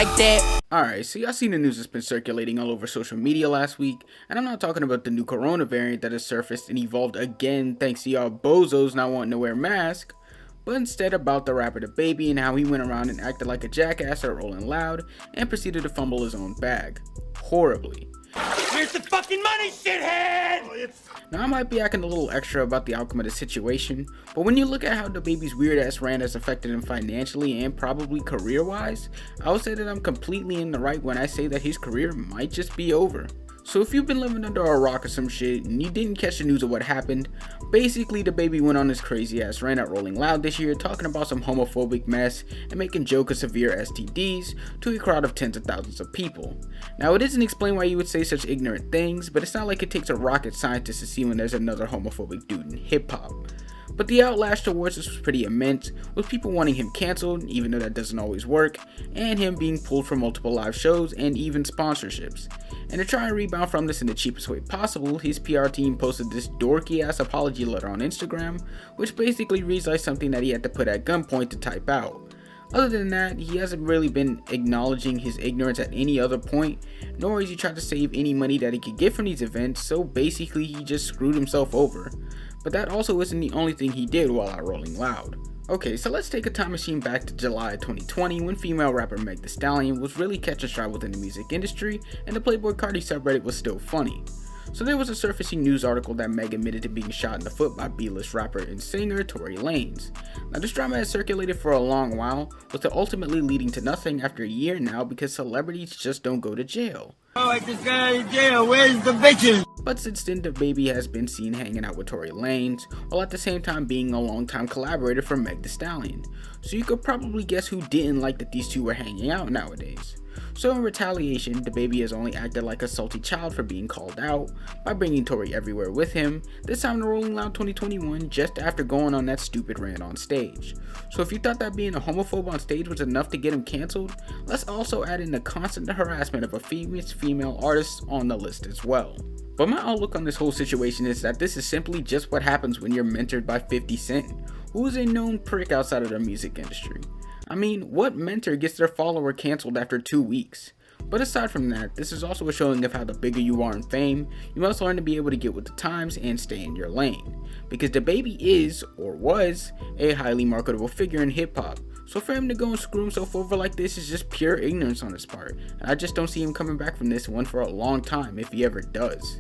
like that. Alright, so y'all seen the news that's been circulating all over social media last week, and I'm not talking about the new corona variant that has surfaced and evolved again thanks to y'all bozos not wanting to wear masks, but instead about the rapper DaBaby and how he went around and acted like a jackass at Rolling Loud and proceeded to fumble his own bag. Horribly. Here's the fucking money, shithead! Now I might be acting a little extra about the outcome of the situation, but when you look at how DaBaby's weird ass rant has affected him financially and probably career wise, I would say that I'm completely in the right when I say that his career might just be over. So if you've been living under a rock or some shit and you didn't catch the news of what happened, basically DaBaby went on this crazy ass rant at Rolling Loud this year talking about some homophobic mess and making joke of severe STDs to a crowd of tens of thousands of people. Now it doesn't explain why you would say such ignorant things, but it's not like it takes a rocket scientist to see when there's another homophobic dude in hip hop. But the outlash towards this was pretty immense, with people wanting him cancelled, even though that doesn't always work, and him being pulled from multiple live shows and even sponsorships. And to try and rebound from this in the cheapest way possible, his PR team posted this dorky ass apology letter on Instagram, which basically reads like something that he had to put at gunpoint to type out. Other than that, he hasn't really been acknowledging his ignorance at any other point, nor has he tried to save any money that he could get from these events, so basically he just screwed himself over. But that also isn't the only thing he did while at Rolling Loud. Okay, so let's take a time machine back to July 2020 when female rapper Meg the Stallion was really catching stride within the music industry and the Playboy Cardi subreddit was still funny. So there was a surfacing news article that Meg admitted to being shot in the foot by B-list rapper and singer Tory Lanez. Now this drama has circulated for a long while, with it ultimately leading to nothing after a year now because celebrities just don't go to jail. Oh, I just got out of jail. Where's the bitches? But since then, DaBaby has been seen hanging out with Tory Lanez, while at the same time being a longtime collaborator for Meg the Stallion. So you could probably guess who didn't like that these two were hanging out nowadays. So in retaliation, DaBaby has only acted like a salty child for being called out by bringing Tory everywhere with him, this time to Rolling Loud 2021 just after going on that stupid rant on stage. So if you thought that being a homophobe on stage was enough to get him cancelled, let's also add in the constant harassment of a famous female artist on the list as well. But my outlook on this whole situation is that this is simply just what happens when you're mentored by 50 Cent, who is a known prick outside of the music industry. I mean, what mentor gets their follower cancelled after 2 weeks? But aside from that, this is also a showing of how the bigger you are in fame, you must learn to be able to get with the times and stay in your lane. Because DaBaby is, or was, a highly marketable figure in hip hop. So for him to go and screw himself over like this is just pure ignorance on his part, and I just don't see him coming back from this one for a long time if he ever does.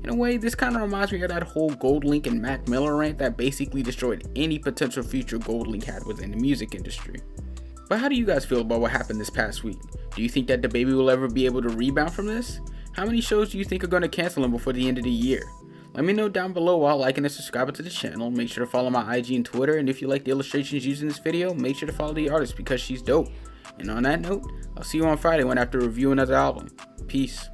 In a way, this kind of reminds me of that whole Gold Link and Mac Miller rant that basically destroyed any potential future Gold Link had within the music industry. But how do you guys feel about what happened this past week? Do you think that DaBaby will ever be able to rebound from this? How many shows do you think are going to cancel him before the end of the year? Let me know down below while liking and subscribing to the channel. Make sure to follow my IG and Twitter, and if you like the illustrations used in this video, make sure to follow the artist because she's dope. And on that note, I'll see you on Friday when I have to review another album. Peace.